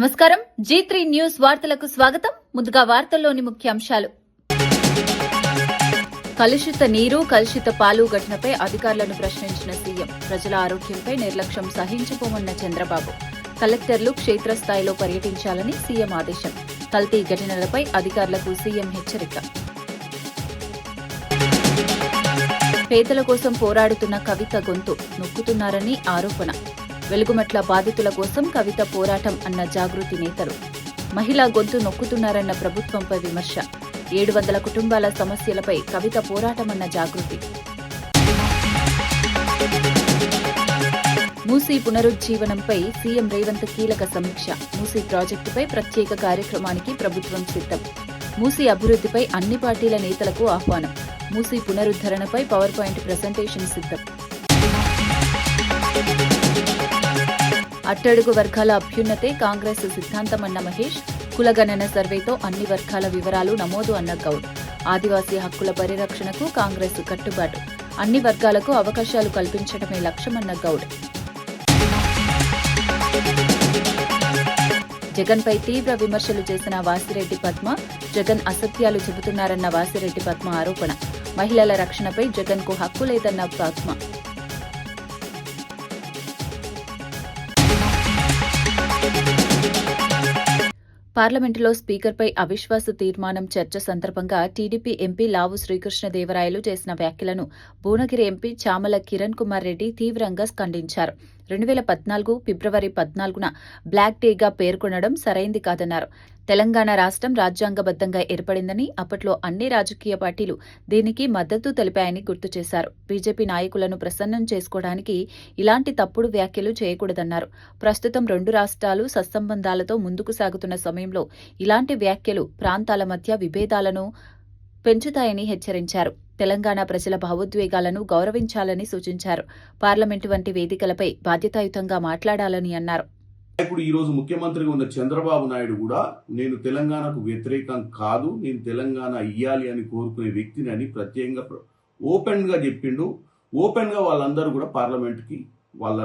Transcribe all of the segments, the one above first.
నమస్కారం. G3 news వార్తలకు స్వాగతం. ముందుగా వార్తల్లోని ముఖ్యాంశాలు. కలుషిత నీరు, కలుషిత పాలు ఘటనపై అధికారులను ప్రశ్నించిన సీఎం. ప్రజల ఆరోగ్యంపై నిర్లక్ష్యం సహించుకోమన్న చంద్రబాబు. కలెక్టర్లు క్షేత్రస్థాయిలో పర్యటించాలని సీఎం ఆదేశం. కల్తీ ఘటనలపై అధికారులకు సీఎం హెచ్చరిక. పేదల కోసం పోరాడుతున్న కవిత గొంతు నొక్కుతున్నారని ఆరోపణ. వెలుగుమట్ల బాధితుల కోసం కవిత పోరాటం అన్న జాగృతి నేతలు. మహిళా గొంతు నొక్కుతున్నారన్న ప్రభుత్వంపై విమర్శ. 700 కుటుంబాల సమస్యలపై కవిత పోరాటమన్న జాగృతి. మూసీ పునరుజ్జీవనంపై సీఎం రేవంత్ కీలక సమీక్ష. మూసీ ప్రాజెక్టుపై ప్రత్యేక కార్యక్రమానికి ప్రభుత్వం సిద్ధం. మూసీ అభివృద్ధిపై అన్ని పార్టీల నేతలకు ఆహ్వానం. మూసీ పునరుద్ధరణపై పవర్ పాయింట్ ప్రెజెంటేషన్ సిద్ధం. అట్టడుగు వర్గాల అభ్యున్నతే కాంగ్రెస్ సిద్ధాంతమన్న మహేష్. కులగణన సర్వేతో అన్ని వర్గాల వివరాలు నమోదు అన్న గౌడ్. ఆదివాసీ హక్కుల పరిరక్షణకు కాంగ్రెస్ కట్టుబాటు. అన్ని వర్గాలకు అవకాశాలు కల్పించడమే లక్ష్యమన్న గౌడ్. జగన్పై తీవ్ర విమర్శలు చేసిన వాసిరెడ్డి పద్మ. జగన్ అసత్యాలు చెబుతున్నారన్న వాసిరెడ్డి పద్మ ఆరోపణ. మహిళల రక్షణపై జగన్కు హక్కు లేదన్న పద్మ. పార్లమెంటులో స్పీకర్పై అవిశ్వాస తీర్మానం చర్చ సందర్భంగా టీడీపీ ఎంపీ లావు శ్రీకృష్ణదేవరాయలు చేసిన వ్యాఖ్యలను భువనగిరి ఎంపీ చామల కిరణ్ కుమార్ రెడ్డి తీవ్రంగా ఖండించారు. 2014 ఫిబ్రవరి 14న బ్లాక్ డేగా పేర్కొనడం సరైంది కాదన్నారు. తెలంగాణ రాష్ట్రం రాజ్యాంగబద్దంగా ఏర్పడిందని, అప్పట్లో అన్ని రాజకీయ పార్టీలు దీనికి మద్దతు తెలిపాయని గుర్తు చేశారు. బీజేపీ నాయకులను ప్రసన్నం చేసుకోవడానికి ఇలాంటి తప్పుడు వ్యాఖ్యలు చేయకూడదన్నారు. ప్రస్తుతం 2 రాష్ట్రాలు సత్సంబంధాలతో ముందుకు సాగుతున్న సమయంలో ఇలాంటి వ్యాఖ్యలు ప్రాంతాల మధ్య విభేదాలను పెంచుతాయని హెచ్చరించారు. తెలంగాణ ప్రజల భావోద్వేగాలను గౌరవించాలని సూచించారు. పార్లమెంటు వంటి వేదికలపై బాధ్యతాయుతంగా మాట్లాడాలని అన్నారు. ఇప్పుడు ఈ రోజు ముఖ్యమంత్రిగా ఉన్న చంద్రబాబు నాయుడు కూడా నేను తెలంగాణకు వ్యతిరేకం కాదు, నేను తెలంగాణ ఇయ్యాలి అని కోరుకునే వ్యక్తిని అని ప్రత్యేకంగా ఓపెన్ గా చెప్పిండు. ఓపెన్ గా వాళ్ళందరూ కూడా పార్లమెంట్ కి వాళ్ళ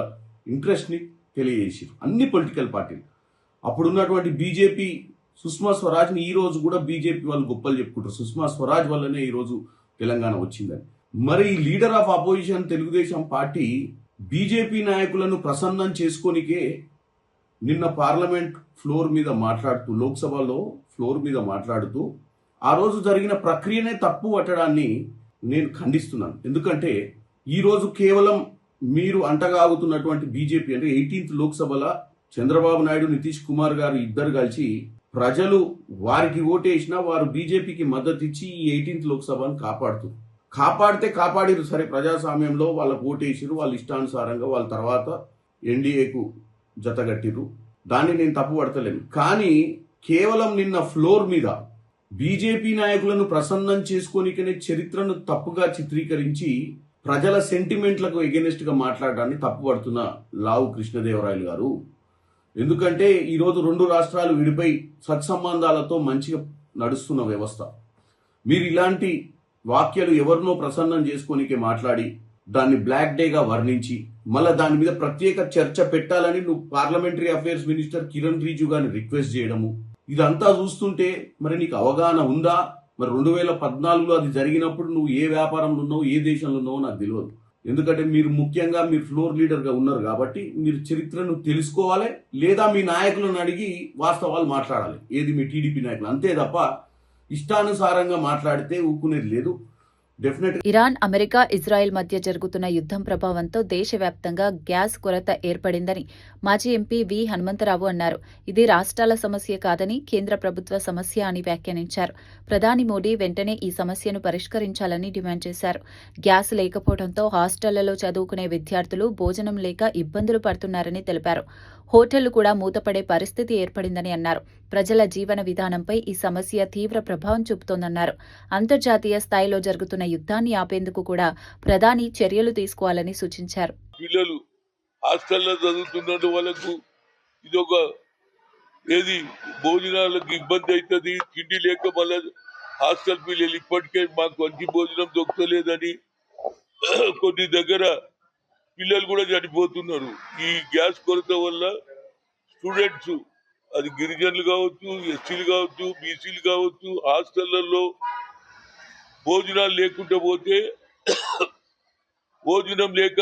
ఇంట్రెస్ట్ ని తెలియజేసారు. అన్ని పొలిటికల్ పార్టీలు అప్పుడున్నటువంటి బీజేపీ సుష్మా స్వరాజ్ ని ఈ రోజు కూడా బీజేపీ వాళ్ళు గొప్పలు చెప్పుకుంటారు. సుష్మా స్వరాజ్ వల్లనే ఈ రోజు తెలంగాణ వచ్చిందని. మరి leader of opposition Telugu Desam party BJP నాయకులను ప్రసన్నం చేసుకోనికే నిన్న పార్లమెంట్ ఫ్లోర్ మీద మాట్లాడుతూ, లోక్సభలో ఫ్లోర్ మీద మాట్లాడుతూ ఆ రోజు జరిగిన ప్రక్రియనే తప్పు పట్టడాన్ని నేను ఖండిస్తున్నాను. ఎందుకంటే ఈ రోజు కేవలం మీరు అంటగాగుతున్నటువంటి బీజేపీ అంటే 18th లోక్సభలో చంద్రబాబు నాయుడు, నితీష్ కుమార్ గారు ఇద్దరు కలిసి ప్రజలు వారికి ఓటేసినా వారు బీజేపీకి మద్దతు ఇచ్చి ఈ 18th లోక్సభను కాపాడిరు. సరే, ప్రజాస్వామ్యంలో వాళ్ళకు ఓటేసిరు, వాళ్ళ ఇష్టానుసారంగా వాళ్ళ తర్వాత ఎన్డీఏకు జతగట్టిరు. దాన్ని నేను తప్పు పడతలేను. కానీ కేవలం నిన్న ఫ్లోర్ మీద బీజేపీ నాయకులను ప్రసన్నం చేసుకోనికనే చరిత్రను తప్పుగా చిత్రీకరించి ప్రజల సెంటిమెంట్లకు ఎగెనిస్ట్ గా మాట్లాడడాన్ని తప్పుపడుతున్న లావు కృష్ణదేవరాయలు గారు. ఎందుకంటే ఈరోజు 2 రాష్ట్రాలు విడిపోయి సత్సంబంధాలతో మంచిగా నడుస్తున్న వ్యవస్థ. మీరు ఇలాంటి వాక్యాలు ఎవరినో ప్రసన్నం చేసుకోనికే మాట్లాడి దాన్ని బ్లాక్ డేగా వర్ణించి మళ్ళీ దాని మీద ప్రత్యేక చర్చ పెట్టాలని నువ్వు parliamentary affairs minister Kiran Rijiju గారిని రిక్వెస్ట్ చేయడము, ఇదంతా చూస్తుంటే మరి నీకు అవగాహన ఉందా? మరి 2014లో అది జరిగినప్పుడు నువ్వు ఏ వ్యాపారంలో ఉన్నావు, ఏ దేశంలో ఉన్నావో నాకు తెలియదు. ఎందుకంటే మీరు ముఖ్యంగా మీరు ఫ్లోర్ లీడర్ గా ఉన్నారు కాబట్టి మీరు చరిత్రను తెలుసుకోవాలి, లేదా మీ నాయకులను అడిగి వాస్తవాలు మాట్లాడాలి. ఏది మీ టీడీపీ నాయకులు, అంతే తప్ప ఇష్టానుసారంగా మాట్లాడితే ఊరుకునేది లేదు. ఇరాన్, అమెరికా, ఇజ్రాయెల్ మధ్య జరుగుతున్న యుద్ధం ప్రభావంతో దేశవ్యాప్తంగా గ్యాస్ కొరత ఏర్పడిందని మాజీ ఎంపీ వి హనుమంతరావు అన్నారు. ఇది రాష్ట్రాల సమస్య కాదని కేంద్ర ప్రభుత్వ సమస్య అని వ్యాఖ్యానించారు. ప్రధాని మోడీ వెంటనే ఈ సమస్యను పరిష్కరించాలని డిమాండ్ చేశారు. గ్యాస్ లేకపోవడంతో హాస్టళ్లలో చదువుకునే విద్యార్థులు భోజనం లేక ఇబ్బందులు పడుతున్నారని తెలిపారు. హోటళ్లు కూడా మూతపడే పరిస్థితి ఏర్పడిందని అన్నారు. ప్రజల జీవన విధానంపై ఈ సమస్య తీవ్ర ప్రభావం చూపుతోందన్నారు. అంతర్జాతీయ స్థాయిలో జరుగుతున్న యుద్ధాన్ని ఆపేందుకు కూడా ప్రధాని చర్యలు తీసుకోవాలని సూచించారు. పిల్లలు హాస్టల్లో చదువుతున్న వాళ్ళకు ఇదొక భోజనాలకు ఇబ్బంది అవుతుంది. తిండి లేక మళ్ళీ హాస్టల్ పిల్లలు ఇప్పటికే మాకు మంచి భోజనం దొరకలేదని కొన్ని దగ్గర పిల్లలు కూడా చనిపోతున్నారు. ఈ గ్యాస్ కొరత వల్ల స్టూడెంట్స్ అది గిరిజనులు కావచ్చు, ఎస్సీలు కావచ్చు, బీసీలు కావచ్చు, హాస్టళ్లలో భోజనాలు లేకుండా పోతే భోజనం లేక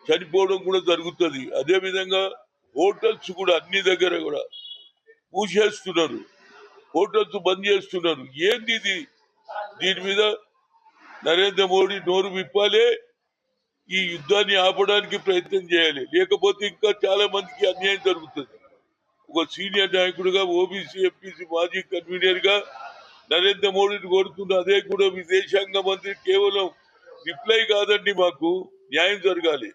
చనిపోవడం కూడా జరుగుతుంది. అదేవిధంగా హోటల్స్ కూడా అన్ని దగ్గర కూడా మూసేస్తున్నారు, హోటల్స్ బంద్ చేస్తున్నారు. ఏంది ఇది? దీని మీద నరేంద్ర మోడీ నోరు విప్పాలి, ఈ యుద్ధాన్ని ఆపడానికి ప్రయత్నం చేయాలి. లేకపోతే ఇంకా చాలా మందికి అన్యాయం జరుగుతుంది. ఒక సీనియర్ నాయకుడిగా, ఓబీసీ ఎంపీసీ మాజీ కన్వీనర్ గా నరేంద్ర మోడీని కోరుతున్న అదే కూడా విదేశాంగ మంత్రి కేవలం రిప్లై కాదండి, మాకు న్యాయం జరగాలి.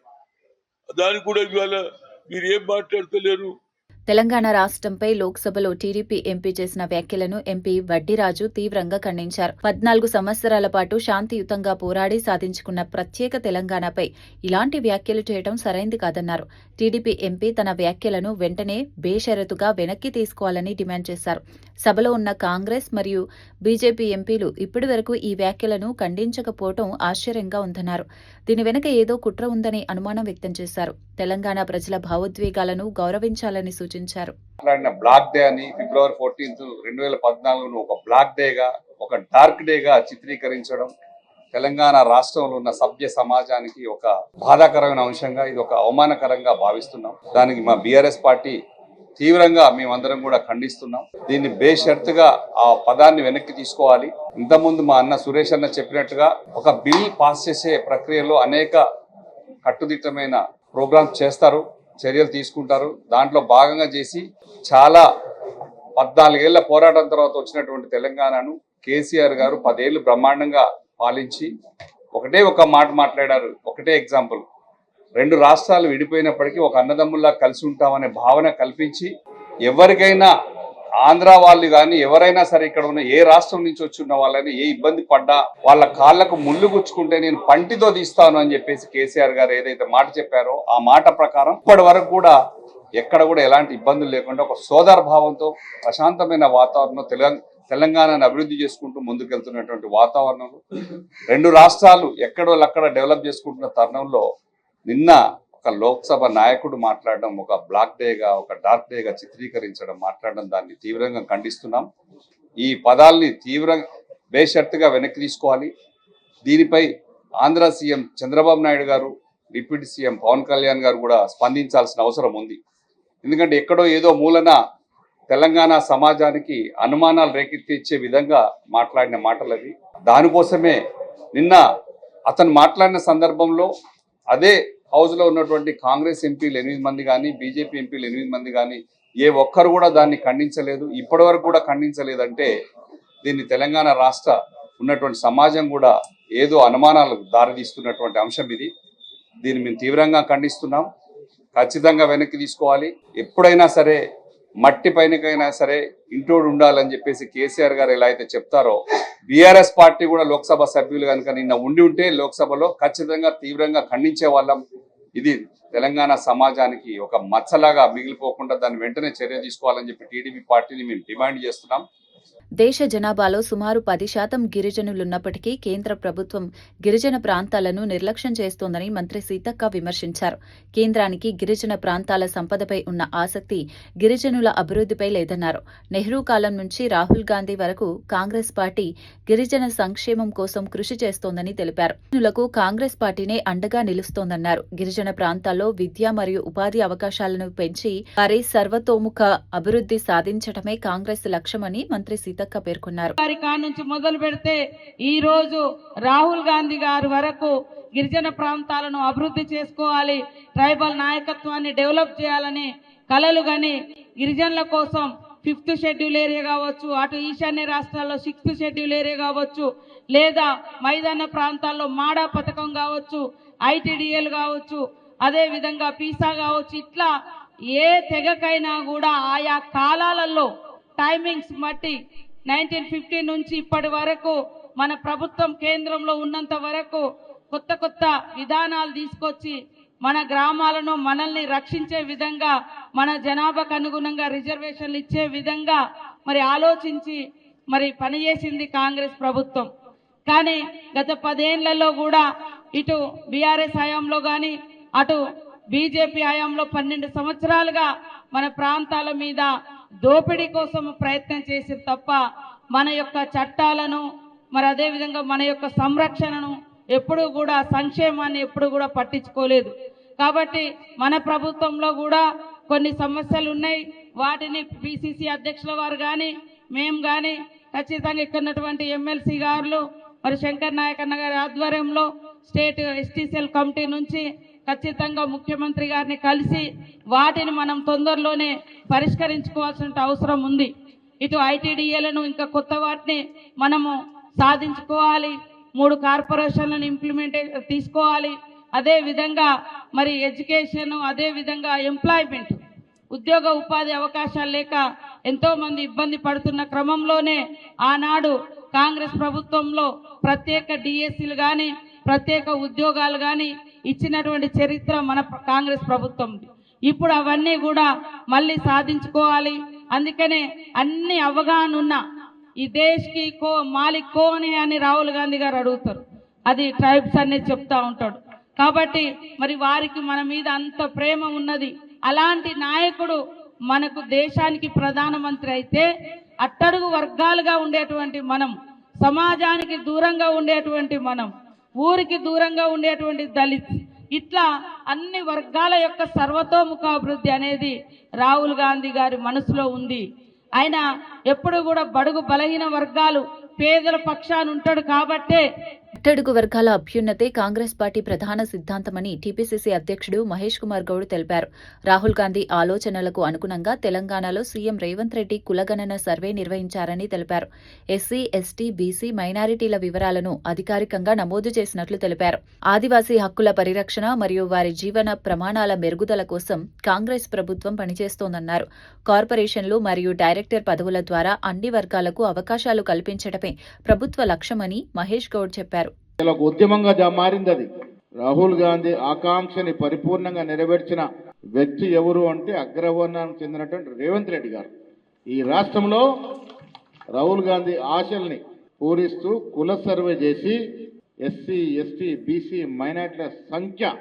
దానికి కూడా ఇవాళ మీరు ఏం మాట్లాడతలేరు? తెలంగాణ రాష్ట్రంపై లోక్సభలో టీడీపీ ఎంపీ చేసిన వ్యాఖ్యలను ఎంపీ వడ్డిరాజు తీవ్రంగా ఖండించారు. 14 సంవత్సరాల పాటు శాంతియుతంగా పోరాడి సాధించుకున్న ప్రత్యేక తెలంగాణపై ఇలాంటి వ్యాఖ్యలు చేయడం సరైంది కాదన్నారు. టీడీపీ ఎంపీ తన వ్యాఖ్యలను వెంటనే బేషరతుగా వెనక్కి తీసుకోవాలని డిమాండ్ చేశారు. సభలో ఉన్న కాంగ్రెస్ మరియు బీజేపీ ఎంపీలు ఇప్పటి వరకు ఈ వ్యాఖ్యలను ఖండించకపోవడం ఆశ్చర్యంగా ఉందన్నారు. దీని వెనక ఏదో కుట్ర ఉందని అనుమానం వ్యక్తం చేశారు. తెలంగాణ ప్రజల భావోద్వేగాలను గౌరవించాలని సూచించారు. బ్లాక్ డే అని ఫిబ్రవరి 14, 2014 ఒక బ్లాక్ డేగా, ఒక డార్క్ డేగా చిత్రీకరించడం తెలంగాణ రాష్ట్రంలో ఉన్న సభ్య సమాజానికి ఒక బాధాకరమైన అంశంగా, ఇది ఒక అవమానకరంగా భావిస్తున్నాం. దానికి మా బీఆర్ఎస్ పార్టీ తీవ్రంగా మేమందరం కూడా ఖండిస్తున్నాం. దీన్ని బేషరతుగా ఆ పదాన్ని వెనక్కి తీసుకోవాలి. ఇంతకుముందు మా అన్న సురేష్ అన్న చెప్పినట్టుగా ఒక బిల్ పాస్ చేసే ప్రక్రియలో అనేక కట్టుదిట్టమైన ప్రోగ్రామ్స్ చేస్తారు, చర్యలు తీసుకుంటారు. దాంట్లో భాగంగా చేసి చాలా 14 ఏళ్ల పోరాటం తర్వాత వచ్చినటువంటి తెలంగాణను కేసీఆర్ గారు 10 ఏళ్లు బ్రహ్మాండంగా పాలించి ఒకటే ఒక మాట మాట్లాడారు. ఒకటే ఎగ్జాంపుల్, 2 రాష్ట్రాలు విడిపోయినప్పటికీ ఒక అన్నదమ్ముల్లా కలిసి ఉంటామనే భావన కల్పించి, ఎవరికైనా ఆంధ్ర వాళ్ళు కానీ ఎవరైనా సరే ఇక్కడ ఉన్న ఏ రాష్ట్రం నుంచి వచ్చి ఉన్న వాళ్ళని ఏ ఇబ్బంది పడ్డా వాళ్ళ కాళ్లకు ముళ్ళు గుచ్చుకుంటే నేను పంటితో తీస్తాను అని చెప్పేసి కేసీఆర్ గారు ఏదైతే మాట చెప్పారో ఆ మాట ప్రకారం ఇప్పటి వరకు కూడా ఎక్కడ కూడా ఎలాంటి ఇబ్బందులు లేకుండా ఒక సోదర భావంతో ప్రశాంతమైన వాతావరణం తెలంగాణను అభివృద్ధి చేసుకుంటూ ముందుకెళ్తున్నటువంటి వాతావరణంలో 2 రాష్ట్రాలు ఎక్కడోళ్ళక్కడ డెవలప్ చేసుకుంటున్న తరుణంలో నిన్న ఒక లోక్సభ నాయకుడు మాట్లాడడం ఒక బ్లాక్ డేగా, ఒక డార్క్ డేగా చిత్రీకరించడం, మాట్లాడడం, దాన్ని తీవ్రంగా ఖండిస్తున్నాం. ఈ పదాల్ని తీవ్రంగా బేషరతుగా వెనక్కి తీసుకోవాలి. దీనిపై ఆంధ్ర సీఎం చంద్రబాబు నాయుడు గారు, డిప్యూటీ సీఎం పవన్ కళ్యాణ్ గారు కూడా స్పందించాల్సిన అవసరం ఉంది. ఎందుకంటే ఎక్కడో ఏదో మూలన తెలంగాణ సమాజానికి అనుమానాలు రేకెత్తించే విధంగా మాట్లాడిన మాటలు అవి. దానికోసమే నిన్న అతను మాట్లాడిన సందర్భంలో అదే హౌస్లో ఉన్నటువంటి కాంగ్రెస్ ఎంపీలు 8 మంది కానీ, బీజేపీ ఎంపీలు 8 మంది కానీ ఏ ఒక్కరు కూడా దాన్ని ఖండించలేదు, ఇప్పటి వరకు కూడా ఖండించలేదంటే దీన్ని తెలంగాణ రాష్ట్ర ఉన్నటువంటి సమాజం కూడా ఏదో అనుమానాలకు దారితీస్తున్నటువంటి అంశం ఇది. దీన్ని మేము తీవ్రంగా ఖండిస్తున్నాం. ఖచ్చితంగా వెనక్కి తీసుకోవాలి. ఎప్పుడైనా సరే మట్టి పైనకైనా సరే ఇంటోడు ఉండాలని చెప్పేసి కేసీఆర్ గారు ఎలా అయితే చెప్తారో, బీఆర్ఎస్ పార్టీ కూడా లోక్సభ సభ్యులు కనుక నిన్న ఉండి ఉంటే లోక్సభలో ఖచ్చితంగా తీవ్రంగా ఖండించే వాళ్ళం. ఇది తెలంగాణ సమాజానికి ఒక మచ్చలాగా మిగిలిపోకుండా దాన్ని వెంటనే చర్య తీసుకోవాలని చెప్పి టీడీపీ పార్టీని మేము డిమాండ్ చేస్తున్నాం. దేశ జనాభాలో సుమారు 10% గిరిజనులున్నప్పటికీ కేంద్ర ప్రభుత్వం గిరిజన ప్రాంతాలను నిర్లక్ష్యం చేస్తోందని మంత్రి సీతక్క విమర్శించారు. కేంద్రానికి గిరిజన ప్రాంతాల సంపదపై ఉన్న ఆసక్తి గిరిజనుల అభివృద్ధిపై లేదన్నారు. నెహ్రూ కాలం నుంచి రాహుల్ గాంధీ వరకు కాంగ్రెస్ పార్టీ గిరిజన సంక్షేమం కోసం కృషి చేస్తోందని తెలిపారు. గిరిజనులకు కాంగ్రెస్ పార్టీనే అండగా నిలుస్తోందన్నారు. గిరిజన ప్రాంతాల్లో విద్య మరియు ఉపాధి అవకాశాలను పెంచి వారి సర్వతోముఖ అభివృద్ధి సాధించడమే కాంగ్రెస్ లక్ష్యమని మంత్రి సీతక్క పేర్కొన్నారు. నుంచి మొదలు పెడితే ఈ రోజు రాహుల్ గాంధీ గారి వరకు గిరిజన ప్రాంతాలను అభివృద్ధి చేసుకోవాలి, ట్రైబల్ నాయకత్వాన్ని డెవలప్ చేయాలని కలలు గని గిరిజనుల కోసం 5th షెడ్యూల్ ఏరియా కావచ్చు, అటు ఈశాన్య రాష్ట్రాల్లో 6th షెడ్యూల్ ఏరియా కావచ్చు, లేదా మైదాన ప్రాంతాల్లో మాడా పథకం కావచ్చు, ఐటీడీఎల్ కావచ్చు, అదే విధంగా పీసా కావచ్చు, ఇట్లా ఏ తెగకైనా కూడా ఆయా కాలాలలో టైమింగ్స్ బట్టి 1950 నుంచి ఇప్పటి వరకు మన ప్రభుత్వం కేంద్రంలో ఉన్నంత వరకు కొత్త కొత్త విధానాలు తీసుకొచ్చి మన గ్రామాలను మనల్ని రక్షించే విధంగా, మన జనాభాకు అనుగుణంగా రిజర్వేషన్లు ఇచ్చే విధంగా మరి ఆలోచించి మరి పనిచేసింది కాంగ్రెస్ ప్రభుత్వం. కానీ గత 10 ఏళ్లలో కూడా ఇటు బీఆర్ఎస్ హయాంలో కానీ అటు బీజేపీ హయాంలో 12 సంవత్సరాలుగా మన ప్రాంతాల మీద దోపిడీ కోసం ప్రయత్నం చేసి తప్ప మన యొక్క చట్టాలను మరి అదేవిధంగా మన యొక్క సంరక్షణను ఎప్పుడూ కూడా సంక్షేమాన్ని ఎప్పుడు కూడా పట్టించుకోలేదు. కాబట్టి మన ప్రభుత్వంలో కూడా కొన్ని సమస్యలు ఉన్నాయి. వాటిని పిసిసి అధ్యక్షుల వారు కానీ మేము కానీ ఖచ్చితంగా ఇక్కడ ఉన్నటువంటి ఎమ్మెల్సీ గారు మరి శంకర్ నాయక్ అన్న గారి ఆధ్వర్యంలో స్టేట్ ఎస్టీసీఎల్ కమిటీ నుంచి ఖచ్చితంగా ముఖ్యమంత్రి గారిని కలిసి వాటిని మనం తొందరలోనే పరిష్కరించుకోవాల్సిన అవసరం ఉంది. ఇటు ఐటీడీఏలను ఇంకా కొత్త వాటిని మనము సాధించుకోవాలి. 3 కార్పొరేషన్లను తీసుకోవాలి. అదే విధంగా మరి ఎడ్యుకేషన్, అదే విధంగా ఎంప్లాయ్మెంట్, ఉద్యోగ ఉపాధి అవకాశాలు లేక ఎంతో మంది ఇబ్బంది పడుతున్న క్రమంలోనే ఆనాడు కాంగ్రెస్ ప్రభుత్వంలో ప్రత్యేక డిఎస్సీలు కానీ ప్రత్యేక ఉద్యోగాలు కానీ ఇచ్చినటువంటి చరిత్ర మన కాంగ్రెస్ ప్రభుత్వం. ఇప్పుడు అవన్నీ కూడా మళ్ళీ సాధించుకోవాలి. అందుకనే అన్ని అవగాహన ఉన్న ఈ దేశ్కి మాలిక్ కోనే అని రాహుల్ గాంధీ గారు అడుగుతారు. అది ట్రైబ్స్ అనేది చెప్తా ఉంటాడు. కాబట్టి మరి వారికి మన మీద అంత ప్రేమ ఉన్నది. అలాంటి నాయకుడు మనకు దేశానికి ప్రధానమంత్రి అయితే అట్టడుగు వర్గాలుగా ఉండేటువంటి మనం, సమాజానికి దూరంగా ఉండేటువంటి మనం, ఊరికి దూరంగా ఉండేటువంటి దళిత్, ఇట్లా అన్ని వర్గాల యొక్క సర్వతోముఖాభివృద్ధి అనేది రాహుల్ గాంధీ గారి మనసులో ఉంది. ఆయన ఎప్పుడు కూడా బడుగు బలహీన వర్గాలు పేదల పక్షాన ఉంటాడు. కాబట్టే అట్టడుగు వర్గాల అభ్యున్నతే కాంగ్రెస్ పార్టీ ప్రధాన సిద్ధాంతమని టీపీసీసీ అధ్యక్షుడు మహేష్ కుమార్ గౌడ్ తెలిపారు. రాహుల్ గాంధీ ఆలోచనలకు అనుగుణంగా తెలంగాణలో సీఎం రేవంత్ రెడ్డి కులగణన సర్వే నిర్వహించారని తెలిపారు. ఎస్సీ, ఎస్టీ, బీసీ, మైనారిటీల వివరాలను అధికారికంగా నమోదు చేసినట్లు తెలిపారు. ఆదివాసీ హక్కుల పరిరక్షణ మరియు వారి జీవన ప్రమాణాల మెరుగుదల కోసం కాంగ్రెస్ ప్రభుత్వం పనిచేస్తోందన్నారు. కార్పొరేషన్లు మరియు డైరెక్టర్ పదవుల ద్వారా అన్ని వర్గాలకు అవకాశాలు కల్పించడమే ప్రభుత్వ లక్ష్యమని మహేష్ గౌడ్ చెప్పారు. ఒక ఉద్యమంగా మారింది అది. రాహుల్ గాంధీ ఆకాంక్షని పరిపూర్ణంగా నెరవేర్చిన వ్యక్తి ఎవరు అంటే అగ్రవర్ణానికి చెందినటువంటి రేవంత్ రెడ్డి గారు. ఈ రాష్ట్రంలో రాహుల్ గాంధీ ఆశల్ని పూరిస్తూ కుల సర్వే చేసి ఎస్సీ, ఎస్టీ, బీసీ, మైనార్టీల సంఖ్య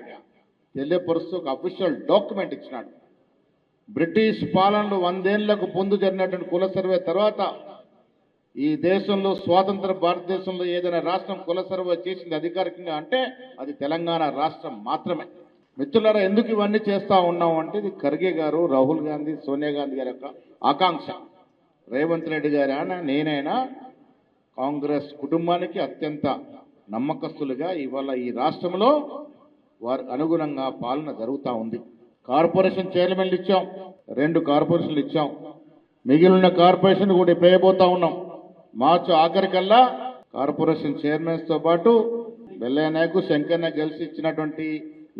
తెలియపరుస్తూ ఒక అఫీషియల్ డాక్యుమెంట్ ఇచ్చినాడు. బ్రిటిష్ పాలనలో 100 ఏళ్లకు ముందు జరిగినటువంటి కుల సర్వే తర్వాత ఈ దేశంలో స్వాతంత్ర భారతదేశంలో ఏదైనా రాష్ట్రం కుల సర్వే చేసింది అధికారికంగా అంటే అది తెలంగాణ రాష్ట్రం మాత్రమే. మిత్రులారా, ఎందుకు ఇవన్నీ చేస్తా ఉన్నాం అంటే ఇది ఖర్గే గారు, రాహుల్ గాంధీ, సోనియా గాంధీ గారి యొక్క ఆకాంక్ష. రేవంత్ రెడ్డి గారి నేనైనా కాంగ్రెస్ కుటుంబానికి అత్యంత నమ్మకస్తులుగా ఇవాళ ఈ రాష్ట్రంలో వారి అనుగుణంగా పాలన జరుగుతూ ఉంది. కార్పొరేషన్ చైర్మన్లు ఇచ్చాం, 2 కార్పొరేషన్లు ఇచ్చాం. మిగిలిన కార్పొరేషన్ కూడా వేయబోతా ఉన్నాం. మార్చి ఆఖరికల్లా కార్పొరేషన్ చైర్మన్స్ తో పాటు బెల్లయ్య నాయకు, శంకర్ నాయక్ కలిసి ఇచ్చినటువంటి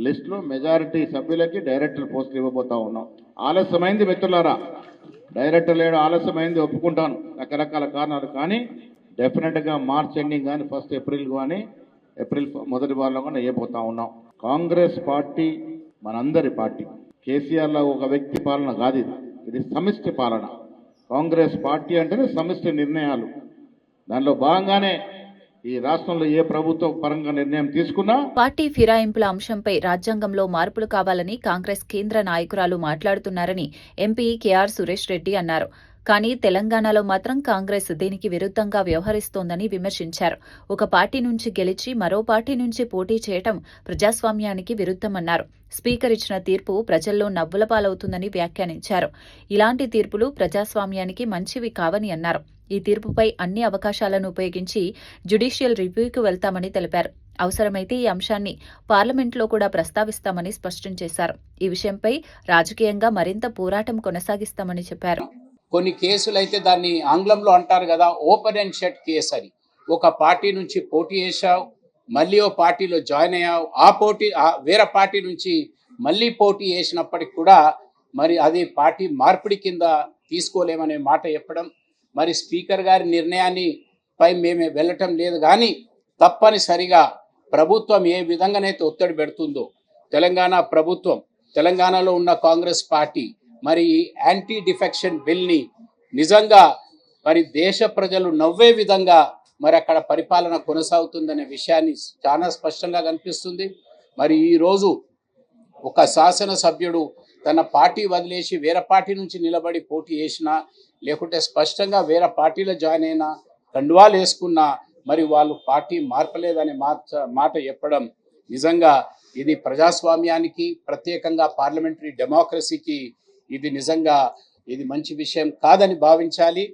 లిస్టులో మెజారిటీ సభ్యులకి డైరెక్టర్ పోస్టులు ఇవ్వబోతా ఉన్నాం. ఆలస్యమైంది మిత్రులారా, డైరెక్టర్ లేడు, ఆలస్యమైంది ఒప్పుకుంటాను, రకరకాల కారణాలు. కానీ డెఫినెట్గా మార్చ్ ఎండింగ్ కానీ 1 ఏప్రిల్ కానీ ఏప్రిల్ మొదటి వారంలో కానీ వేయబోతా ఉన్నాం. కాంగ్రెస్ పార్టీ మనందరి పార్టీ. కేసీఆర్ లా ఒక వ్యక్తి పాలన కాదు, ఇది సమిష్టి పాలన. కాంగ్రెస్ పార్టీ అంటేనే సమిష్టి నిర్ణయాలు. దానిలో భాగంగానే ఈ రాష్ట్రంలో ఏ ప్రభుత్వ పరంగా నిర్ణయం తీసుకున్నా పార్టీ ఫిరాయింపుల అంశంపై రాజ్యాంగంలో మార్పులు కావాలని కాంగ్రెస్ కేంద్ర నాయకురాలు మాట్లాడుతున్నారని ఎంపీ కేఆర్ సురేష్ రెడ్డి అన్నారు. కానీ తెలంగాణలో మాత్రం కాంగ్రెస్ దీనికి విరుద్ధంగా వ్యవహరిస్తోందని విమర్శించారు. ఒక పార్టీ నుంచి గెలిచి మరో పార్టీ నుంచి పోటీ చేయటం ప్రజాస్వామ్యానికి విరుద్ధమన్నారు. స్పీకర్ ఇచ్చిన తీర్పు ప్రజల్లో నవ్వుల పాలవుతుందని వ్యాఖ్యానించారు. ఇలాంటి తీర్పులు ప్రజాస్వామ్యానికి మంచివి కావని అన్నారు. ఈ తీర్పుపై అన్ని అవకాశాలను ఉపయోగించి జ్యుడిషియల్ రివ్యూకి వెళ్తామని తెలిపారు. అవసరమైతే ఈ అంశాన్ని పార్లమెంట్లో కూడా ప్రస్తావిస్తామని స్పష్టం చేశారు. ఈ విషయంపై రాజకీయంగా మరింత పోరాటం కొనసాగిస్తామని చెప్పారు. కొన్ని కేసులు అయితే దాన్ని ఆంగ్లంలో అంటారు కదా, ఓపెన్ అండ్ షట్ కేసు అని. ఒక పార్టీ నుంచి పోటీ చేశావు, మళ్ళీ ఓ పార్టీలో జాయిన్ అయ్యావు, వేరే పార్టీ నుంచి మళ్ళీ పోటీ చేసినప్పటికి కూడా మరి అది పార్టీ మార్పిడి కింద తీసుకోలేమనే మాట చెప్పడం, మరి స్పీకర్ గారి నిర్ణయాన్ని పై మేము వెళ్ళటం లేదు. కానీ తప్పనిసరిగా ప్రభుత్వం ఏ విధంగానైతే ఒత్తిడి పెడుతుందో తెలంగాణ ప్రభుత్వం, తెలంగాణలో ఉన్న కాంగ్రెస్ పార్టీ మరి యాంటీ డిఫెక్షన్ బిల్ని నిజంగా మరి దేశ ప్రజలు నవ్వే విధంగా మరి అక్కడ పరిపాలన కొనసాగుతుందనే విషయాన్ని చాలా స్పష్టంగా కనిపిస్తుంది. మరి ఈరోజు ఒక శాసనసభ్యుడు తన పార్టీ వదిలేసి వేరే పార్టీ నుంచి నిలబడి పోటీ చేసినా, లేకుంటే స్పష్టంగా వేరే పార్టీలో జాయిన్ అయినా, కండువాలు వేసుకున్నా మరి వాళ్ళు పార్టీ మార్పలేదనే మాట చెప్పడం నిజంగా ఇది ప్రజాస్వామ్యానికి, ప్రత్యేకంగా పార్లమెంటరీ డెమోక్రసీకి ఇది నిజంగా ఇది మంచి విషయం కాదని భావించాలి.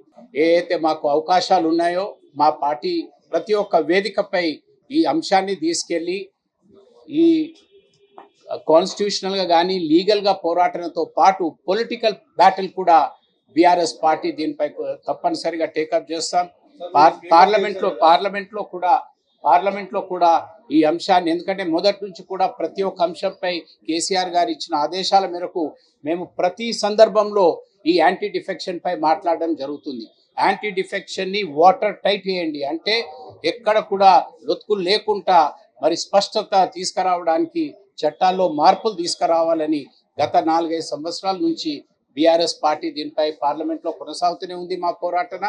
ఏదైతే మాకు అవకాశాలు ఉన్నాయో మా పార్టీ ప్రతి ఒక్క వేదికపై ఈ అంశాన్ని తీసుకెళ్ళి ఈ కాన్స్టిట్యూషనల్గా కానీ లీగల్గా పోరాటంతో పాటు పొలిటికల్ బ్యాటిల్ కూడా బీఆర్ఎస్ పార్టీ దీనిపై తప్పనిసరిగా టేకప్ చేస్తాం. పార్లమెంట్లో కూడా ఈ అంశాన్ని, ఎందుకంటే మొదటి నుంచి కూడా ప్రతి ఒక్క అంశంపై కేసీఆర్ గారు ఇచ్చిన ఆదేశాల మేరకు మేము ప్రతి సందర్భంలో ఈ యాంటీ డిఫెక్షన్ పై మాట్లాడడం జరుగుతుంది. యాంటీ డిఫెక్షన్ ని వాటర్ టైట్ చేయండి అంటే ఎక్కడ కూడా లొత్కులు లేకుండా మరి స్పష్టత తీసుకురావడానికి చట్టాల్లో మార్పులు తీసుకురావాలని గత 4-5 సంవత్సరాల నుంచి బీఆర్ఎస్ పార్టీ దీనిపై పార్లమెంట్లో కొనసాగుతూనే ఉంది మా పోరాటన.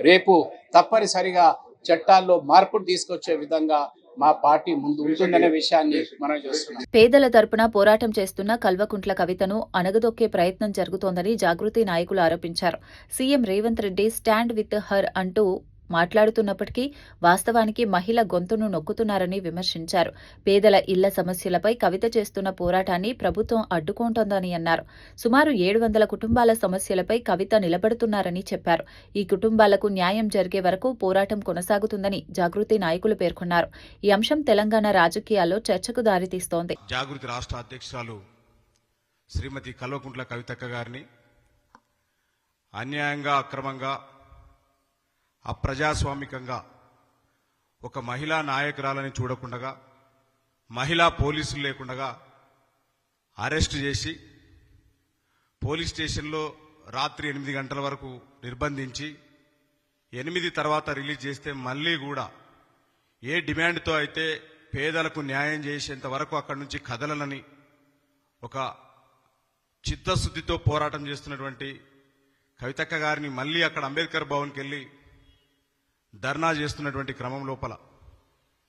రేపు తప్పనిసరిగా చట్టాల్లో మార్పులు తీసుకొచ్చే విధంగా మా పార్టీ ముందు ఉంటుందనే విషయాన్ని మనం చూస్తున్నాం. పేదల తరపున పోరాటం చేస్తున్న కల్వకుంట్ల కవితను అణగదొక్కే ప్రయత్నం జరుగుతోందని జాగృతి నాయకులు ఆరోపించారు. CM Revanth Reddy stand with her అంటూ మాట్లాడుతున్నప్పటికీ వాస్తవానికి మహిళ గొంతును నొక్కుతున్నారని విమర్శించారు. పేదల ఇళ్ల సమస్యలపై కవిత చేస్తున్న పోరాటాన్ని ప్రభుత్వం అడ్డుకుంటోందని అన్నారు. సుమారు 700 కుటుంబాల సమస్యలపై కవిత నిలబడుతున్నారని చెప్పారు. ఈ కుటుంబాలకు న్యాయం జరిగే వరకు పోరాటం కొనసాగుతుందని జాగృతి నాయకులు పేర్కొన్నారు. ఈ అంశం తెలంగాణ రాజకీయాల్లో చర్చకు దారితీస్తోంది. జాగృతి రాష్ట్ర అధ్యక్షురాలు శ్రీమతి కల్వకుంట్ల కవితక్క గారిని అన్యాయంగా, అక్రమంగా, అప్రజాస్వామికంగా ఒక మహిళా నాయకురాలని చూడకుండగా, మహిళా పోలీసులు లేకుండగా అరెస్టు చేసి పోలీస్ స్టేషన్లో రాత్రి 8 గంటల వరకు నిర్బంధించి 8 తర్వాత రిలీజ్ చేస్తే మళ్ళీ కూడా ఏ డిమాండ్తో అయితే పేదలకు న్యాయం చేసేంత వరకు అక్కడి నుంచి కదలనని ఒక చిత్తశుద్ధితో పోరాటం చేస్తున్నటువంటి కవితక్క గారిని మళ్ళీ అక్కడ అంబేద్కర్ భవన్కి వెళ్ళి ధర్నా చేస్తున్నటువంటి క్రమం లోపల,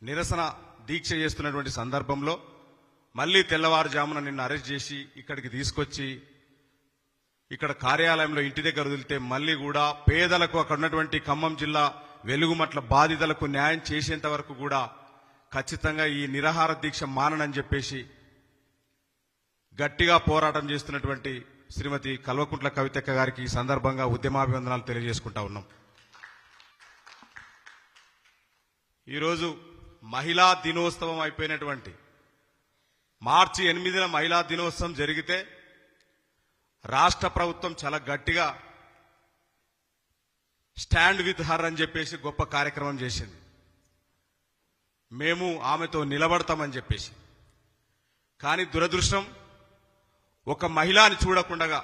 నిరసన దీక్ష చేస్తున్నటువంటి సందర్భంలో మళ్ళీ తెల్లవారుజామున నిన్ను అరెస్ట్ చేసి ఇక్కడికి తీసుకొచ్చి ఇక్కడ కార్యాలయంలో ఇంటి దగ్గర వదిలితే మళ్ళీ కూడా పేదలకు, అక్కడ ఉన్నటువంటి ఖమ్మం జిల్లా వెలుగుమట్ల బాధితులకు న్యాయం చేసేంత వరకు కూడా ఖచ్చితంగా ఈ నిరాహార దీక్ష మానని చెప్పేసి గట్టిగా పోరాటం చేస్తున్నటువంటి శ్రీమతి కల్వకుంట్ల కవితక్క గారికి ఈ సందర్భంగా ఉద్యమాభివందనాలు తెలియజేసుకుంటా ఉన్నాం. ఈరోజు మహిళా దినోత్సవం అయిపోయినటువంటి మార్చి 8న మహిళా దినోత్సవం జరిగితే రాష్ట్ర ప్రభుత్వం చాలా గట్టిగా స్టాండ్ విత్ హర్ అని చెప్పేసి గొప్ప కార్యక్రమం చేసింది. మేము ఆమెతో నిలబడతామని చెప్పేసి. కానీ దురదృష్టం, ఒక మహిళని చూడకుండగా,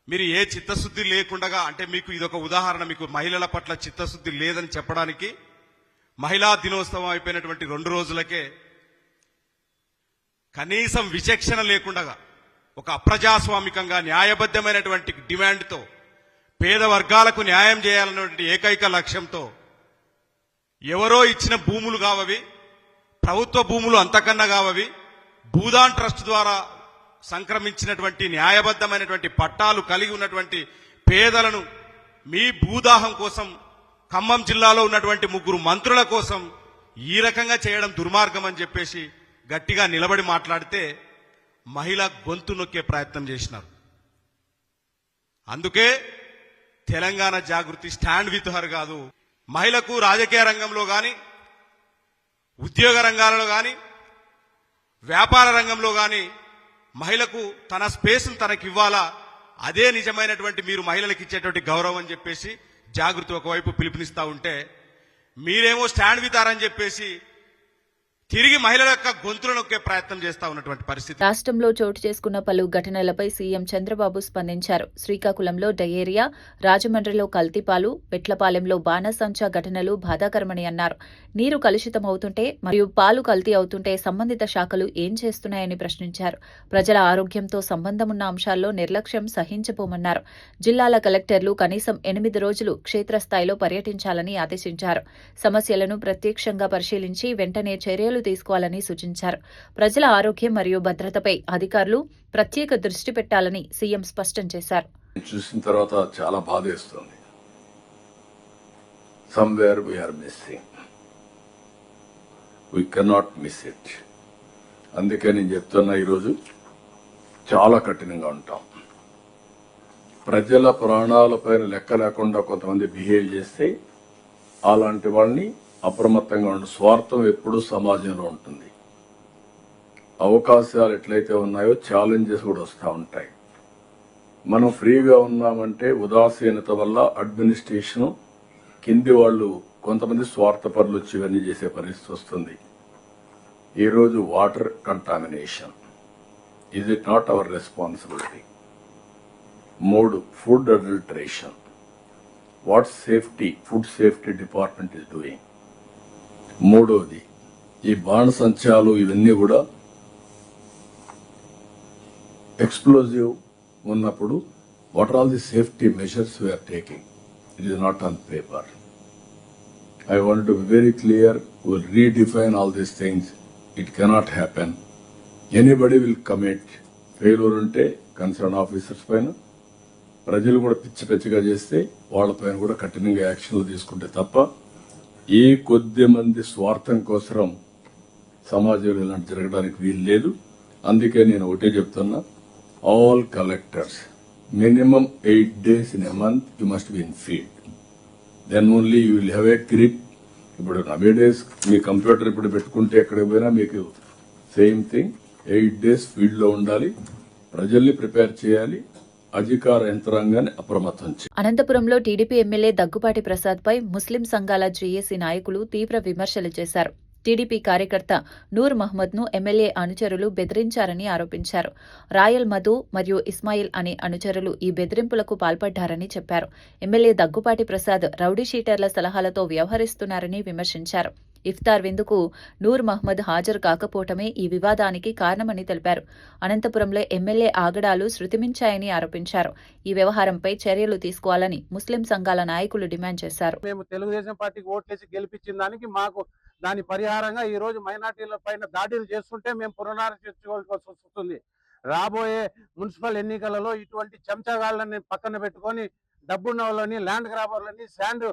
మీరు ఏ చిత్తశుద్ధి లేకుండగా, అంటే మీకు ఇదొక ఉదాహరణ, మీకు మహిళల పట్ల చిత్తశుద్ధి లేదని చెప్పడానికి మహిళా దినోత్సవం అయిపోయినటువంటి 2 రోజులకే కనీసం విచక్షణ లేకుండా ఒక అప్రజాస్వామికంగా న్యాయబద్ధమైనటువంటి డిమాండ్తో పేద వర్గాలకు న్యాయం చేయాలన్నటువంటి ఏకైక లక్ష్యంతో ఎవరో ఇచ్చిన భూములు కావవి, ప్రభుత్వ భూములు అంతకన్నా కావవి, భూదాన్ ట్రస్ట్ ద్వారా సంక్రమించినటువంటి న్యాయబద్ధమైనటువంటి పట్టాలు కలిగి ఉన్నటువంటి పేదలను మీ భూదాహం కోసం ఖమ్మం జిల్లాలో ఉన్నటువంటి 3 మంత్రుల కోసం ఈ రకంగా చేయడం దుర్మార్గం అని చెప్పేసి గట్టిగా నిలబడి మాట్లాడితే మహిళ గొంతు నొక్కే ప్రయత్నం చేసినారు. అందుకే తెలంగాణ జాగృతి స్టాండ్ విత్ హర్ కాదు, మహిళకు రాజకీయ రంగంలో కానీ, ఉద్యోగ రంగాలలో కానీ, వ్యాపార రంగంలో కానీ మహిళకు తన స్పేస్ను తనకివ్వాలా, అదే నిజమైనటువంటి మీరు మహిళలకు ఇచ్చేటువంటి గౌరవం అని చెప్పేసి జాగృతి ఒకవైపు పిలుపునిస్తా ఉంటే, మీరేమో స్టాండ్ విత్ హర్ అని చెప్పేసి తిరిగి మహిళల యొక్క గొంతులు నొక్కే ప్రయత్నం చేస్తా ఉన్నటువంటి పరిస్థితి. రాష్ట్రంలో చోటు చేసుకున్న పలు ఘటనలపై సీఎం చంద్రబాబు స్పందించారు. శ్రీకాకుళంలో డయేరియా, రాజమండ్రిలో కల్తీపాలు, పెట్లపాలెంలో బాణసంచా ఘటనలు బాధాకరమని అన్నారు. నీరు కలుషితమవుతుంటే మరియు పాలు కల్తీ అవుతుంటే సంబంధిత శాఖలు ఏం చేస్తున్నాయని ప్రశ్నించారు. ప్రజల ఆరోగ్యంతో సంబంధమున్న అంశాల్లో నిర్లక్ష్యం సహించబోమన్నారు. జిల్లాల కలెక్టర్లు కనీసం 8 రోజులు క్షేత్రస్థాయిలో పర్యటించాలని ఆదేశించారు. సమస్యలను ప్రత్యక్షంగా పరిశీలించి వెంటనే చర్యలు చర్యలు తీసుకోవాలని సూచించారు. ప్రజల ఆరోగ్యం మరియు భద్రతపై అధికారులు ప్రత్యేక దృష్టి పెట్టాలని సీఎం స్పష్టం చేశారు. చూసిన తర్వాత చాలా బాధేస్తుంది. Somewhere we are missing, we cannot miss it. అందుకే నేను చెప్తున్నా, ఈరోజు చాలా కఠినంగా ఉంటాం. ప్రజల ప్రాణాలపైన లెక్క లేకుండా కొంతమంది బిహేవ్ చేస్తే అలాంటి వాళ్ళని అప్రమత్తంగా ఉండే స్వార్థం ఎప్పుడూ సమాజంలో ఉంటుంది. అవకాశాలు ఎట్లయితే ఉన్నాయో ఛాలెంజెస్ కూడా వస్తూ ఉంటాయి. మనం ఫ్రీగా ఉన్నామంటే ఉదాసీనత వల్ల అడ్మినిస్ట్రేషన్ కింది వాళ్ళు కొంతమంది స్వార్థపరులు వచ్చి ఇవన్నీ చేసే పరిస్థితి వస్తుంది. ఈరోజు water contamination, is it not our responsibility? 3, food adulteration, what safety food safety department is doing. 3వది ఈ బాణసంచాలు, ఇవన్నీ కూడా ఎక్స్ప్లోజివ్ ఉన్నప్పుడు what are all the safety measures we are taking? It is not on paper. I want to be very clear, we'll redefine all these things. It cannot happen. Anybody will commit failure unte concerned officers పైన, ప్రజలు కూడా పిచ్చిగా చేస్తే వాళ్ళపైన కూడా కఠినంగా యాక్షన్లు తీసుకుంటే తప్ప ఏ కొద్ది మంది స్వార్థం కోసం సమాజంలో ఇలాంటి జరగడానికి వీలు లేదు. అందుకే నేను ఒకటే చెప్తున్నా, all collectors minimum 8 days in a month you must be in field. Then only you will have a grip. ఇప్పుడు నవేడేస్ మీ కంప్యూటర్ ఇప్పుడు పెట్టుకుంటే ఎక్కడికి పోయినా మీకు సేమ్ థింగ్. 8 days ఫీల్డ్ లో ఉండాలి, ప్రజల్ని ప్రిపేర్ చేయాలి, అధికార యంత్రాంగాన్ని అప్రమత్తం చేయాలి. అనంతపురంలో టీడీపీ ఎమ్మెల్యే దగ్గుపాటి ప్రసాద్పై ముస్లిం సంఘాల జేఏసీ నాయకులు తీవ్ర విమర్శలు చేశారు. టీడీపీ కార్యకర్త నూర్ మహ్మద్ను ఎమ్మెల్యే అనుచరులు బెదిరించారని ఆరోపించారు. రాయల్ మధు మరియు ఇస్మాయిల్ అనే అనుచరులు ఈ బెదిరింపులకు పాల్పడ్డారని చెప్పారు. ఎమ్మెల్యే దగ్గుపాటి ప్రసాద్ రౌడీ షీటర్ల సలహాలతో వ్యవహరిస్తున్నారని విమర్శించారు. ఇఫ్తార్ విందుకు నూర్ మహ్మద్ హాజరు కాకపోవటమే ఈ వివాదానికి కారణమని తెలిపారు. అనంతపురంలో ఎమ్మెల్యే ఆగడాలు శృతిమించాయని ఆరోపించారు. ఈ వ్యవహారంపై చర్యలు తీసుకోవాలని ముస్లిం సంఘాల నాయకులు డిమాండ్ చేశారు. మేము తెలుగుదేశం పార్టీకి ఓట్లేసి గెలిపించిన దానికి మాకు దాని పరిహారంగా ఈ రోజు మైనార్టీల పైన దాడులు చేస్తుంటే మేము పునరాలోచించుకోవాల్సి వస్తుంది. రాబోయే మున్సిపల్ ఎన్నికలలో ఇటువంటి చెంచగాళ్ళని పక్కన పెట్టుకొని డబ్బున్న వాళ్ళని, ల్యాండ్ గ్రాబర్లని, శాండ్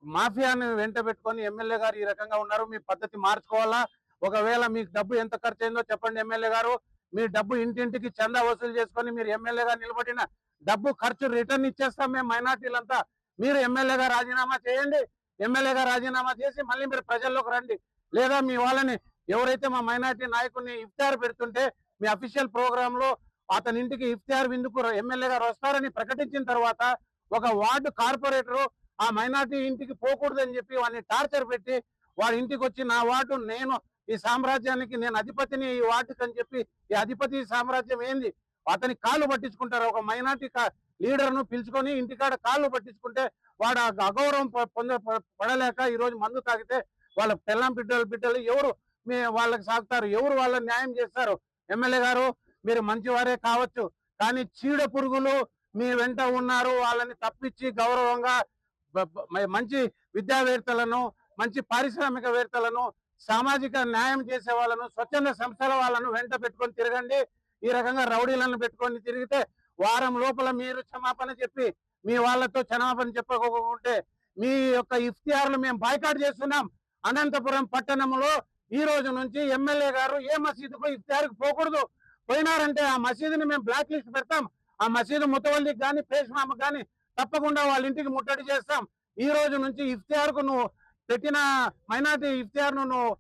మాఫియాని వెంట పెట్టుకొని ఎమ్మెల్యే గారు ఈ రకంగా ఉన్నారు. మీ పద్ధతి మార్చుకోవాలా? ఒకవేళ మీకు డబ్బు ఎంత ఖర్చు అయిందో చెప్పండి ఎమ్మెల్యే గారు. మీ డబ్బు ఇంటింటికి చందా వసూలు చేసుకొని మీరు ఎమ్మెల్యేగా నిలబడిన డబ్బు ఖర్చు రిటర్న్ ఇచ్చేస్తాం మేము మైనార్టీలంతా. మీరు ఎమ్మెల్యేగా రాజీనామా చేయండి. ఎమ్మెల్యేగా రాజీనామా చేసి మళ్ళీ మీరు ప్రజల్లోకి రండి. లేదా మీ వాళ్ళని, ఎవరైతే మా మైనార్టీ నాయకుడిని ఇఫ్తార్ పెడుతుంటే మీ అఫీషియల్ ప్రోగ్రామ్ లో అతని ఇంటికి ఇఫ్తార్ విందుకు ఎమ్మెల్యే గారు వస్తారని ప్రకటించిన తర్వాత ఒక వార్డు కార్పొరేటరు ఆ మైనార్టీ ఇంటికి పోకూడదని చెప్పి వాడిని టార్చర్ పెట్టి వాడి ఇంటికి వచ్చి నా వార్డు, నేను ఈ సామ్రాజ్యానికి నేను అధిపతిని ఈ వార్డుకి అని చెప్పి, ఈ అధిపతి సామ్రాజ్యం ఏంది? అతని కాళ్ళు పట్టించుకుంటారు. ఒక మైనార్టీ లీడర్ ను పిలుచుకొని ఇంటికాడ కాళ్ళు పట్టించుకుంటే వాడు అగౌరవం పడలేక ఈ రోజు మందు తాగితే వాళ్ళ పిల్లం బిడ్డలు ఎవరు వాళ్ళకి సాగుతారు? ఎవరు వాళ్ళని న్యాయం చేస్తారు? ఎమ్మెల్యే గారు మీరు మంచివారే కావచ్చు, కానీ చీడ పురుగులు మీ వెంట ఉన్నారు. వాళ్ళని తప్పించి గౌరవంగా మంచి విద్యావేత్తలను, మంచి పారిశ్రామికవేత్తలను, సామాజిక న్యాయం చేసే వాళ్ళను, స్వచ్ఛంద సంస్థల వాళ్ళను వెంట పెట్టుకొని తిరగండి. ఈ రకంగా రౌడీలను పెట్టుకొని తిరిగితే వారం లోపల మీరు క్షమాపణ చెప్పి మీ వాళ్ళతో క్షమాపణ చెప్పకపోతే మీ యొక్క ఇఫ్తియార్లు మేము బాయ్కాట్ చేస్తున్నాం. అనంతపురం పట్టణంలో ఈ రోజు నుంచి ఎమ్మెల్యే గారు ఏ మసీదుకు ఇఫ్తియార్కి పోకూడదు. పోయినారంటే ఆ మసీదుని మేము బ్లాక్ లిస్ట్ పెడతాం. ఆ మసీదు ముతవల్లికి కానీ పేష్మామకు కానీ తప్పకుండా వాళ్ళ ఇంటికి ముట్టడి చేస్తాం. ఈ రోజు నుంచి ఇఫ్తియార్కు నువ్వు పెట్టిన మైనార్టీ ఇఫ్తియార్ను నువ్వు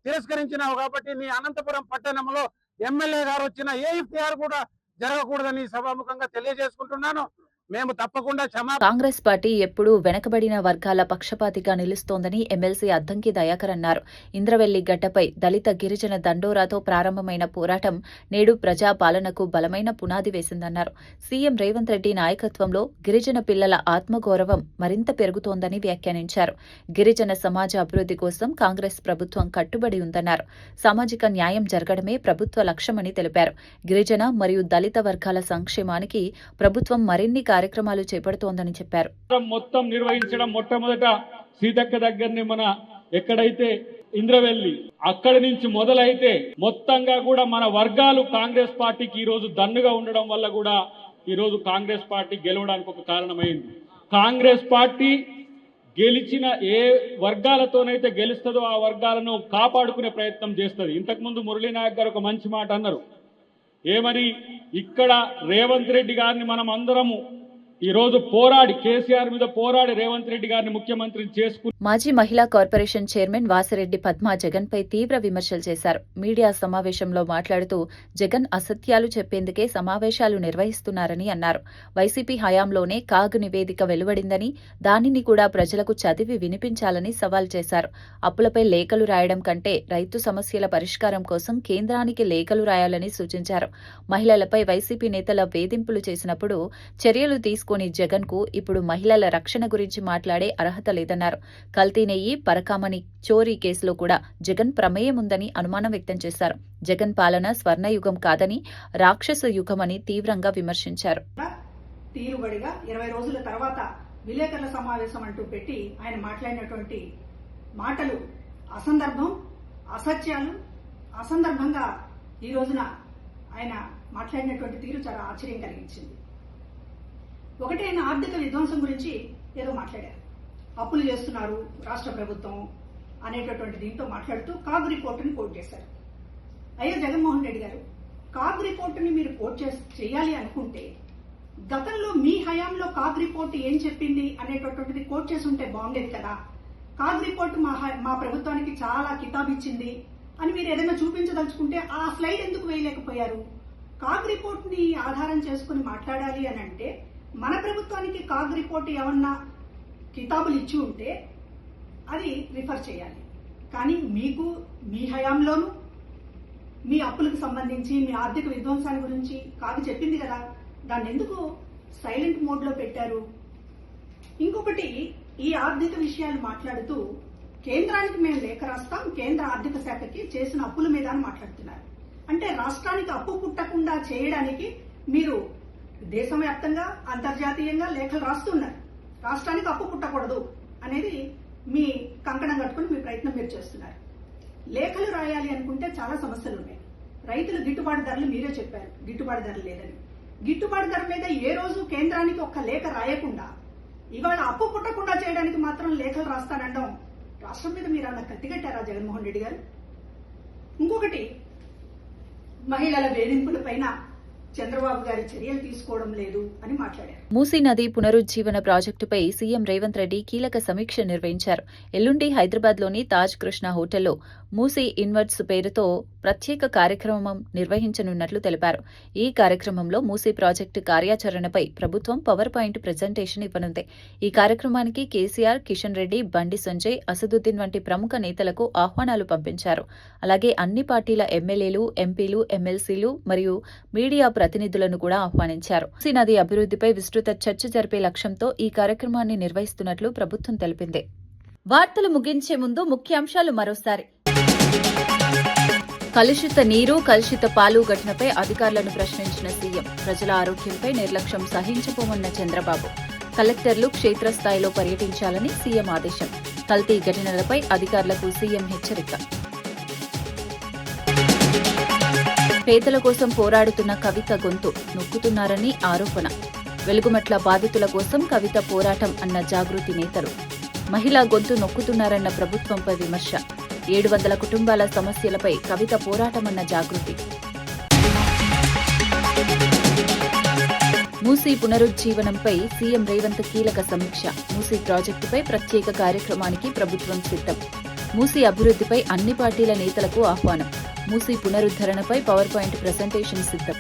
తిరస్కరించినావు కాబట్టి నీ అనంతపురం పట్టణంలో ఎమ్మెల్యే గారు వచ్చిన ఏ ఇఫ్తియార్ కూడా జరగకూడదని సభాముఖంగా తెలియజేసుకుంటున్నాను. మేము తప్పకుండా కాంగ్రెస్ పార్టీ ఎప్పుడూ వెనకబడిన వర్గాల పక్షపాతిగా నిలుస్తోందని ఎమ్మెల్సీ అద్దంకి దయాకర్ అన్నారు. ఇంద్రవెల్లి గడ్డపై దళిత గిరిజన దండోరాతో ప్రారంభమైన పోరాటం నేడు ప్రజా పాలనకు బలమైన పునాది వేసిందన్నారు. సీఎం రేవంత్ రెడ్డి నాయకత్వంలో గిరిజన పిల్లల ఆత్మగౌరవం మరింత పెరుగుతోందని వ్యాఖ్యానించారు. గిరిజన సమాజ అభివృద్ధి కోసం కాంగ్రెస్ ప్రభుత్వం కట్టుబడి ఉందన్నారు. సామాజిక న్యాయం జరగడమే ప్రభుత్వ లక్ష్యమని తెలిపారు. గిరిజన మరియు దళిత వర్గాల సంక్షేమానికి ప్రభుత్వం మరిన్ని కార్యక్రమాలు చేపడుతోందని చెప్పారు. మొత్తం నిర్వహించడం మొట్టమొదట సీతక్క దగ్గరనే మన ఎక్కడైతే ఇంద్రవెల్లి అక్కడి నుంచి మొదలైతే మొత్తంగా కూడా మన వర్గాలు కాంగ్రెస్ పార్టీకి ఈ రోజు దన్నుగా ఉండడం వల్ల కూడా ఈ రోజు కాంగ్రెస్ పార్టీ గెలవడానికి ఒక కారణమైంది. కాంగ్రెస్ పార్టీ గెలిచిన ఏ వర్గాలతోనైతే గెలుస్తుందో ఆ వర్గాలను కాపాడుకునే ప్రయత్నం చేస్తుంది. ఇంతకుముందు మురళీ నాయక్ గారు ఒక మంచి మాట అన్నారు. ఏమని, ఇక్కడ రేవంత్ రెడ్డి గారిని మనం అందరము ఈ రోజు పోరాడి కేసీఆర్ మీద పోరాడి రేవంత్ రెడ్డి గారిని ముఖ్యమంత్రిని చేసుకుని. మాజీ మహిళా కార్పొరేషన్ చైర్మన్ వాసిరెడ్డి పద్మ జగన్ పై తీవ్ర విమర్శలు చేశారు. మీడియా సమావేశంలో మాట్లాడుతూ జగన్ అసత్యాలు చెప్పేందుకే సమావేశాలు నిర్వహిస్తున్నారని అన్నారు. వైసీపీ హయాంలోనే కాగ్ నివేదిక వెలువడిందని, దానిని కూడా ప్రజలకు చదివి వినిపించాలని సవాల్ చేశారు. అప్పులపై లేఖలు రాయడం కంటే రైతు సమస్యల పరిష్కారం కోసం కేంద్రానికి లేఖలు రాయాలని సూచించారు. మహిళలపై వైసీపీ నేతల వేధింపులు చేసినప్పుడు చర్యలు తీసుకుని జగన్ కు ఇప్పుడు మహిళల రక్షణ గురించి మాట్లాడే అర్హత లేదన్నారు. కల్తీ నెయ్యి, పరకామణి చోరీ కేసులో కూడా జగన్ ప్రమేయం ఉందని అనుమానం వ్యక్తం చేశారు. జగన్ పాలన స్వర్ణయుగం కాదని, రాక్షస యుగమని తీవ్రంగా విమర్శించారు. తీరుబడిగా 20 రోజుల తర్వాత విలేకరుల సమావేశం అంటూ పెట్టి ఆయన మాట్లాడినటువంటి మాటలు అసందర్భం, అసత్యాలు. అసందర్భంగా ఈ రోజున ఆయన మాట్లాడినటువంటి తీరు చాలా ఆశ్చర్యం కలిగించింది. ఒకటి, ఆయన ఆర్థిక విధ్వంసం గురించి ఏదో మాట్లాడారు. అప్పులు చేస్తున్నారు రాష్ట్ర ప్రభుత్వం అనేటటువంటి దీంతో మాట్లాడుతూ కాగ్ రిపోర్టుని కోట్ చేశారు. అయ్యో జగన్మోహన్ రెడ్డి గారు, కాగ్ రిపోర్టుని మీరు కోట్ చేయాలి అనుకుంటే గతంలో మీ హయాంలో కాగ్ రిపోర్టు ఏం చెప్పింది అనేటటువంటిది కోట్ చేసి ఉంటే బాగుండేది కదా. కాగ్ రిపోర్టు మా ప్రభుత్వానికి చాలా కితాబ్ ఇచ్చింది అని మీరు ఏదైనా చూపించదలుచుకుంటే ఆ స్లైడ్ ఎందుకు వేయలేకపోయారు? కాగ్ రిపోర్ట్ని ఆధారం చేసుకుని మాట్లాడాలి అని అంటే మన ప్రభుత్వానికి కాగ్ రిపోర్ట్ ఏమన్నా కితాబులు ఇచ్చి ఉంటే అది రిఫర్ చేయాలి. కానీ మీకు మీ హయాంలోనూ మీ అప్పులకు సంబంధించి మీ ఆర్థిక విధ్వంసాన్ని గురించి కాగ్ చెప్పింది కదా, దాన్ని ఎందుకు సైలెంట్ మోడ్లో పెట్టారు? ఇంకొకటి, ఈ ఆర్థిక విషయాలు మాట్లాడుతూ కేంద్రానికి మేము లేఖ రాస్తాం, కేంద్ర ఆర్థిక శాఖకి చేసిన అప్పుల మీద అని మాట్లాడుతున్నారు. అంటే రాష్ట్రానికి అప్పు పుట్టకుండా చేయడానికి మీరు దేశవ్యాప్తంగా అంతర్జాతీయంగా లేఖలు రాస్తున్నారు. రాష్ట్రానికి అప్పు పుట్టకూడదు అనేది మీ కంకణం కట్టుకుని మీ ప్రయత్నం మీరు చేస్తున్నారు. లేఖలు రాయాలి అనుకుంటే చాలా సమస్యలు ఉన్నాయి. రైతులు గిట్టుబాటు ధరలు మీరే చెప్పారు, గిట్టుబాటు ధర లేదని. గిట్టుబాటు ధర మీద ఏ రోజు కేంద్రానికి ఒక్క లేఖ రాయకుండా ఇవాళ అప్పు పుట్టకుండా చేయడానికి మాత్రం లేఖలు రాస్తానండం రాష్ట్రం మీద మీరు అలా కత్తిగట్టారా జగన్మోహన్ రెడ్డి గారు? ఇంకొకటి, మహిళల వేధింపుల పైన చంద్రబాబు గారి చర్యలు తీసుకోవడం లేదు అని మాట్లాడారు. మూసీ నది పునరుజ్జీవన ప్రాజెక్టుపై సీఎం రేవంత్ రెడ్డి కీలక సమీక్ష నిర్వహించారు. ఎల్లుండి హైదరాబాద్లోని తాజ్ కృష్ణ హోటల్లో మూసీ ఇన్వర్ట్స్ పేరుతో ప్రత్యేక కార్యక్రమం నిర్వహించనున్నట్లు తెలిపారు. ఈ కార్యక్రమంలో మూసీ ప్రాజెక్టు కార్యాచరణపై ప్రభుత్వం పవర్ పాయింట్ ప్రెజెంటేషన్ ఇవ్వనుంది. ఈ కార్యక్రమానికి కేసీఆర్, కిషన్ రెడ్డి, బండి సంజయ్, అసదుద్దీన్ వంటి ప్రముఖ నేతలకు ఆహ్వానాలు పంపించారు. అలాగే అన్ని పార్టీల ఎమ్మెల్యేలు, ఎంపీలు, ఎమ్మెల్సీలు మరియు మీడియా ప్రతినిధులను కూడా ఆహ్వానించారు. మూసీ నది అభివృద్ధిపై విస్తృత చర్చ జరిపే లక్ష్యంతో ఈ కార్యక్రమాన్ని నిర్వహిస్తున్నట్లు ప్రభుత్వం తెలిపింది. వార్తలు ముగించే ముందు ముఖ్యాంశాలు మరోసారి. కలుషిత నీరు, కలుషిత పాలు ఘటనపై అధికారులను ప్రశ్నించిన సీఎం. ప్రజల ఆరోగ్యంపై నిర్లక్ష్యం సహించబోమన్న చంద్రబాబు. కలెక్టర్లు క్షేత్రస్థాయిలో పర్యటించాలని సీఎం ఆదేశం. కల్తీ ఘటనలపై అధికారులకు సీఎం హెచ్చరిక. పేదల కోసం పోరాడుతున్న కవిత గొంతు నొక్కుతున్నారని ఆరోపణ. వెలుగుమట్ల బాధితుల కోసం కవిత పోరాటం అన్న జాగృతి నేతలు. మహిళా గొంతు నొక్కుతున్నారన్న ప్రభుత్వంపై విమర్శ. 700 కుటుంబాల సమస్యలపై కవిత పోరాటమన్న జాగృతి. మూసీ పునరుజ్జీవనంపై సీఎం రేవంత్ కీలక సమీక్ష. మూసీ ప్రాజెక్టుపై ప్రత్యేక కార్యక్రమానికి ప్రభుత్వం సిద్ధం. మూసీ అభివృద్ధిపై అన్ని పార్టీల నేతలకు ఆహ్వానం. మూసీ పునరుద్ధరణపై పవర్ పాయింట్ ప్రెజెంటేషన్ సిద్ధం.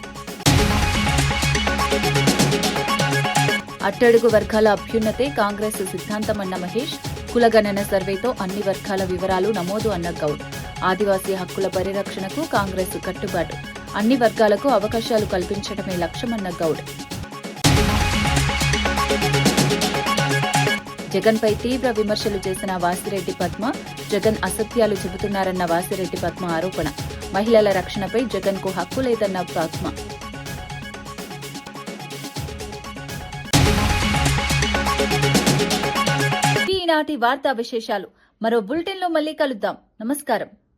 అట్టడుగు వర్గాల అభ్యున్నతే కాంగ్రెస్ సిద్ధాంతమన్న మహేష్. కులగణన సర్వేతో అన్ని వర్గాల వివరాలు నమోదు అన్న గౌడ్. ఆదివాసీ హక్కుల పరిరక్షణకు కాంగ్రెస్ కట్టుబాటు. అన్ని వర్గాలకు అవకాశాలు కల్పించడమే లక్ష్యమన్న గౌడ్. జగన్పై తీవ్ర విమర్శలు చేసిన వాసిరెడ్డి పద్మ. జగన్ అసత్యాలు చెబుతున్నారన్న వాసిరెడ్డి పద్మ ఆరోపణ. మహిళల రక్షణపై జగన్కు హక్కు లేదన్న పద్మ. ఈనాటి వార్తా విశేషాలు మరో బులెటిన్లో మళ్ళీ కలుద్దాం. నమస్కారం.